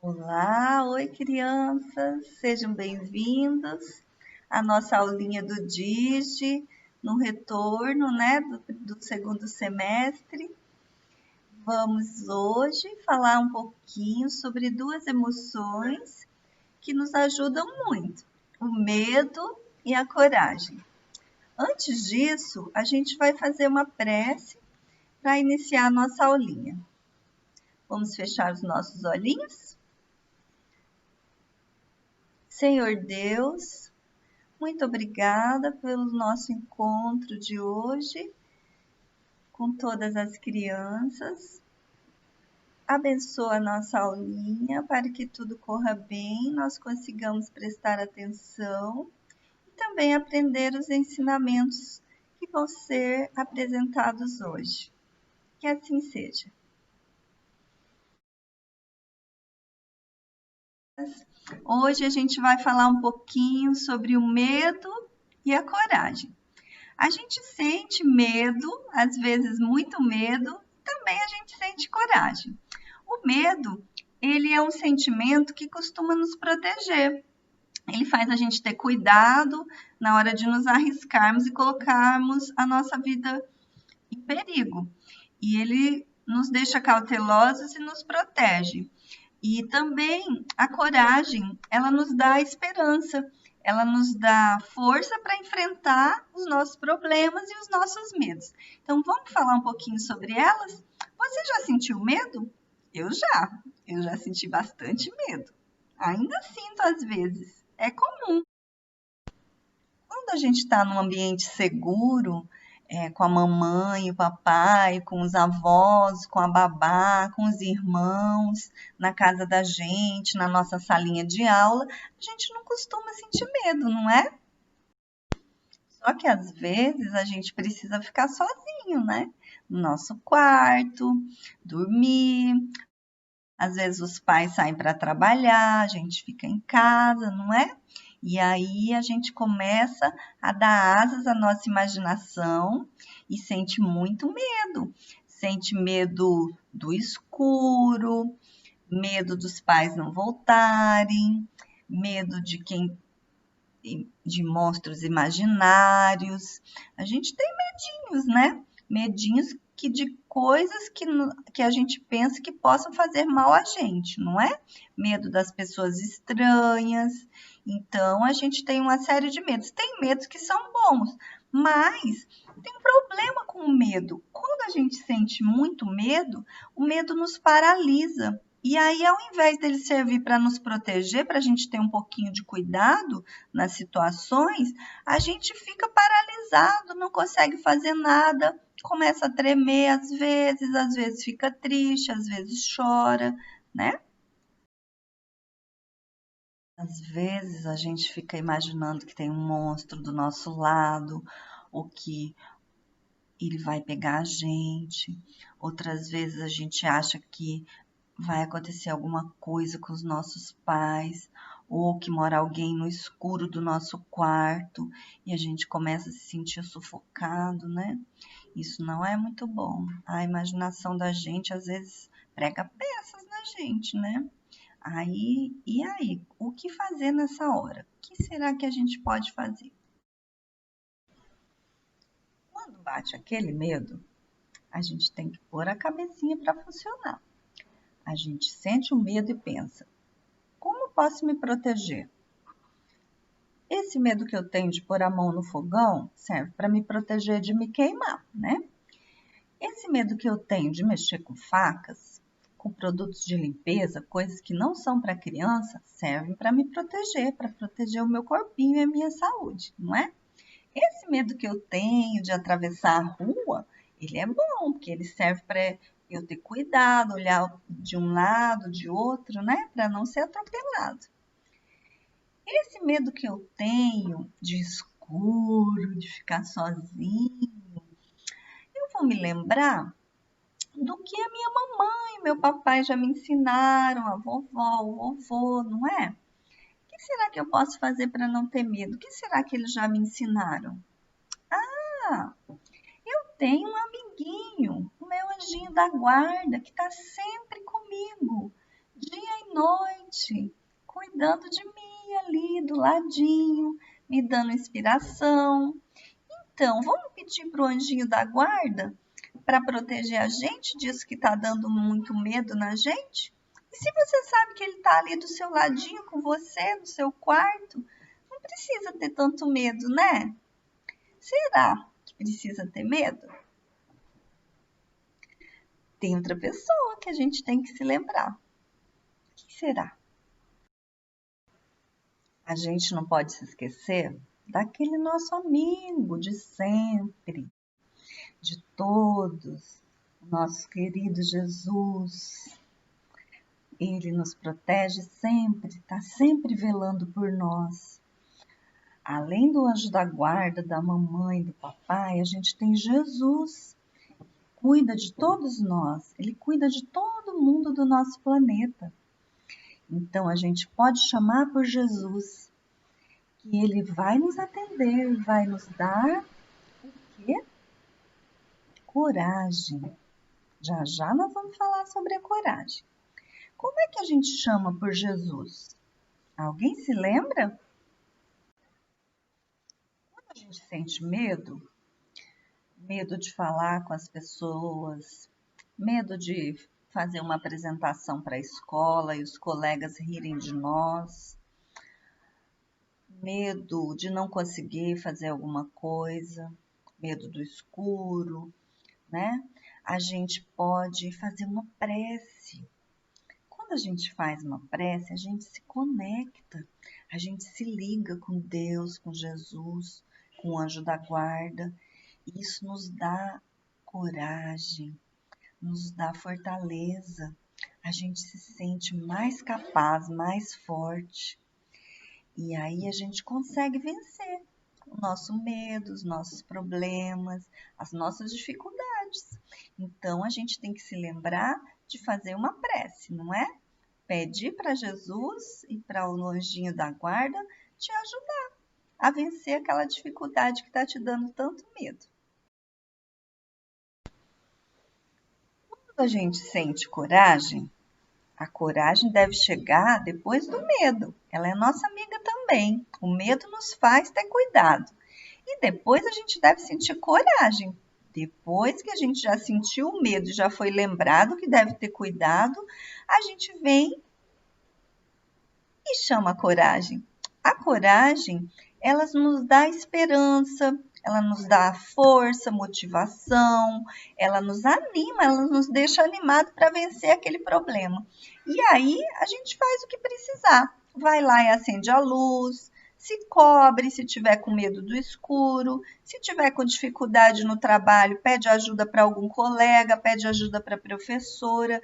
Olá, oi crianças, sejam bem-vindos à nossa aulinha do DIGE, no retorno, do segundo semestre. Vamos hoje falar um pouquinho sobre duas emoções que nos ajudam muito, o medo e a coragem. Antes disso, a gente vai fazer uma prece para iniciar a nossa aulinha. Vamos fechar os nossos olhinhos? Senhor Deus, muito obrigada pelo nosso encontro de hoje com todas as crianças. Abençoa a nossa aulinha para que tudo corra bem, nós consigamos prestar atenção e também aprender os ensinamentos que vão ser apresentados hoje. Que assim seja. Hoje a gente vai falar um pouquinho sobre o medo e a coragem. A gente sente medo, às vezes muito medo, também a gente sente coragem. O medo, ele é um sentimento que costuma nos proteger. Ele faz a gente ter cuidado na hora de nos arriscarmos e colocarmos a nossa vida em perigo. E ele nos deixa cautelosos e nos protege. E também a coragem, ela nos dá esperança, ela nos dá força para enfrentar os nossos problemas e os nossos medos. Então, vamos falar um pouquinho sobre elas? Você já sentiu medo? Eu já senti bastante medo. Ainda sinto às vezes, é comum. Quando a gente está num ambiente seguro, com a mamãe, o papai, com os avós, com a babá, com os irmãos, na casa da gente, na nossa salinha de aula, a gente não costuma sentir medo, não é? Só que às vezes a gente precisa ficar sozinho, né? No nosso quarto, dormir. Às vezes os pais saem para trabalhar, a gente fica em casa, não é? E aí a gente começa a dar asas à nossa imaginação e sente muito medo. Sente medo do escuro, medo dos pais não voltarem, medo de monstros imaginários. A gente tem medinhos, né? Medinhos de coisas que a gente pensa que possam fazer mal a gente, não é? Medo das pessoas estranhas. Então, a gente tem uma série de medos. Tem medos que são bons, mas tem um problema com o medo. Quando a gente sente muito medo, o medo nos paralisa. E aí, ao invés dele servir para nos proteger, para a gente ter um pouquinho de cuidado nas situações, a gente fica paralisado, não consegue fazer nada, começa a tremer às vezes fica triste, às vezes chora, né? Às vezes a gente fica imaginando que tem um monstro do nosso lado, ou que ele vai pegar a gente. Outras vezes a gente acha que vai acontecer alguma coisa com os nossos pais, ou que mora alguém no escuro do nosso quarto e a gente começa a se sentir sufocado, né? Isso não é muito bom. A imaginação da gente às vezes prega peças na gente, né? E aí? O que fazer nessa hora? O que será que a gente pode fazer? Quando bate aquele medo, a gente tem que pôr a cabecinha para funcionar. A gente sente o medo e pensa: como posso me proteger? Esse medo que eu tenho de pôr a mão no fogão serve para me proteger de me queimar, né? Esse medo que eu tenho de mexer com facas, com produtos de limpeza, coisas que não são para criança, servem para proteger o meu corpinho e a minha saúde, não é? Esse medo que eu tenho de atravessar a rua, ele é bom, porque ele serve para eu ter cuidado, olhar de um lado, de outro, né? Para não ser atropelado. Esse medo que eu tenho de escuro, de ficar sozinho, eu vou me lembrar do que a minha mamãe e meu papai já me ensinaram, a vovó, o vovô, não é? O que será que eu posso fazer para não ter medo? O que será que eles já me ensinaram? Ah, eu tenho um amiguinho, o meu anjinho da guarda, que está sempre comigo, dia e noite. gente, cuidando de mim ali do ladinho, me dando inspiração. Então, vamos pedir para o anjinho da guarda para proteger a gente disso que está dando muito medo na gente? E se você sabe que ele está ali do seu ladinho com você, no seu quarto, não precisa ter tanto medo, né? Será que precisa ter medo? Tem outra pessoa que a gente tem que se lembrar. Quem será? A gente não pode se esquecer daquele nosso amigo de sempre, de todos, o nosso querido Jesus. Ele nos protege sempre, está sempre velando por nós. Além do anjo da guarda, da mamãe, do papai, a gente tem Jesus. Cuida de todos nós, ele cuida de todo mundo do nosso planeta. Então a gente pode chamar por Jesus, que ele vai nos atender, vai nos dar o quê? Coragem. Já já nós vamos falar sobre a coragem. Como é que a gente chama por Jesus? Alguém se lembra? Quando a gente sente medo, medo de falar com as pessoas, medo de fazer uma apresentação para a escola e os colegas rirem de nós, medo de não conseguir fazer alguma coisa, medo do escuro, né? A gente pode fazer uma prece. Quando a gente faz uma prece, a gente se conecta, a gente se liga com Deus, com Jesus, com o anjo da guarda. Isso nos dá coragem, nos dá fortaleza. A gente se sente mais capaz, mais forte. E aí a gente consegue vencer o nosso medo, os nossos problemas, as nossas dificuldades. Então a gente tem que se lembrar de fazer uma prece, não é? Pedir para Jesus e para o anjinho da guarda te ajudar a vencer aquela dificuldade que está te dando tanto medo. Quando a gente sente coragem, a coragem deve chegar depois do medo. Ela é nossa amiga também. O medo nos faz ter cuidado. E depois a gente deve sentir coragem. Depois que a gente já sentiu o medo e já foi lembrado que deve ter cuidado, a gente vem e chama a coragem. A coragem, ela nos dá esperança, ela nos dá força, motivação, ela nos anima, ela nos deixa animado para vencer aquele problema. E aí a gente faz o que precisar. Vai lá e acende a luz, se cobre se tiver com medo do escuro, se tiver com dificuldade no trabalho, pede ajuda para algum colega, pede ajuda para a professora.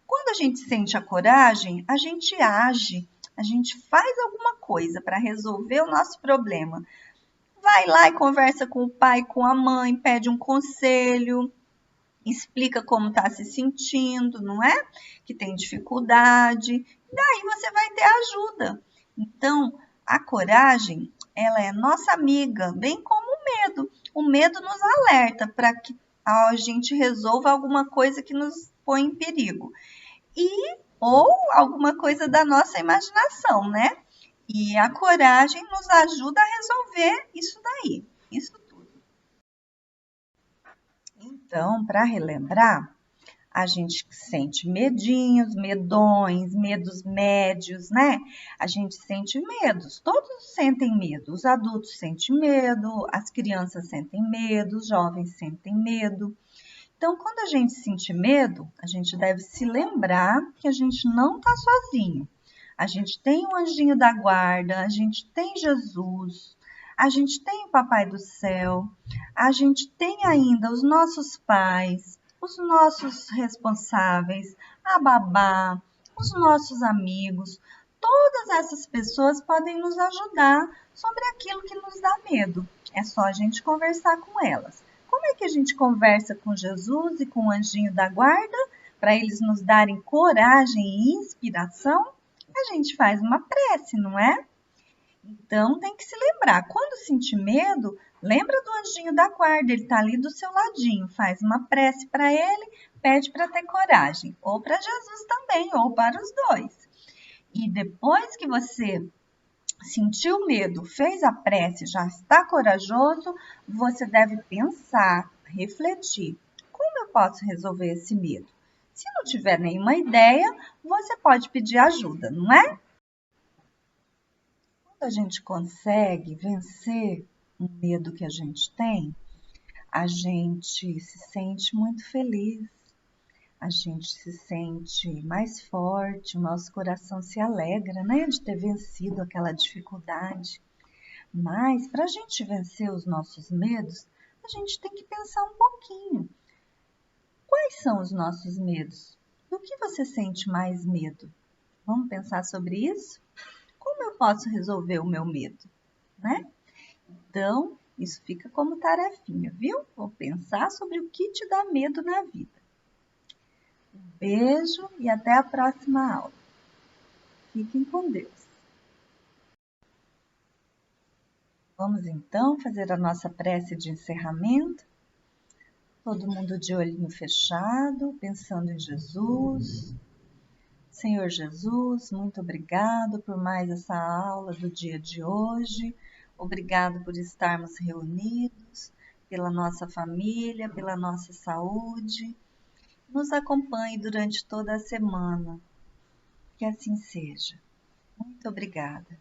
Quando a gente sente a coragem, a gente age, a gente faz alguma coisa para resolver o nosso problema. Vai lá e conversa com o pai, com a mãe, pede um conselho, explica como está se sentindo, não é? Que tem dificuldade. Daí você vai ter ajuda. Então, a coragem, ela é nossa amiga, bem como o medo. O medo nos alerta para que a gente resolva alguma coisa que nos põe em perigo. Ou alguma coisa da nossa imaginação, né? E a coragem nos ajuda a resolver isso daí, isso tudo. Então, para relembrar, a gente sente medinhos, medões, medos médios, né? A gente sente medos, todos sentem medo. Os adultos sentem medo, as crianças sentem medo, os jovens sentem medo. Então, quando a gente sentir medo, a gente deve se lembrar que a gente não está sozinho. A gente tem o anjinho da guarda, a gente tem Jesus, a gente tem o Papai do Céu, a gente tem ainda os nossos pais, os nossos responsáveis, a babá, os nossos amigos. Todas essas pessoas podem nos ajudar sobre aquilo que nos dá medo. É só a gente conversar com elas. Como é que a gente conversa com Jesus e com o anjinho da guarda para eles nos darem coragem e inspiração? A gente faz uma prece, não é? Então tem que se lembrar, quando sentir medo, lembra do anjinho da guarda, ele está ali do seu ladinho, faz uma prece para ele, pede para ter coragem, ou para Jesus também, ou para os dois. E depois que você sentiu medo, fez a prece, já está corajoso, você deve pensar, refletir. Como eu posso resolver esse medo? Se não tiver nenhuma ideia, você pode pedir ajuda, não é? Quando a gente consegue vencer um medo que a gente tem, a gente se sente muito feliz, a gente se sente mais forte, o nosso coração se alegra, né, de ter vencido aquela dificuldade. Mas para a gente vencer os nossos medos, a gente tem que pensar um pouquinho. Quais são os nossos medos? Do que você sente mais medo? Vamos pensar sobre isso? Como eu posso resolver o meu medo, né? Então, isso fica como tarefinha, viu? Vou pensar sobre o que te dá medo na vida. Um beijo e até a próxima aula. Fiquem com Deus. Vamos então fazer a nossa prece de encerramento. Todo mundo de olhinho fechado, pensando em Jesus. Senhor Jesus, muito obrigado por mais essa aula do dia de hoje. Obrigado por estarmos reunidos, pela nossa família, pela nossa saúde. Nos acompanhe durante toda a semana. Que assim seja. Muito obrigada.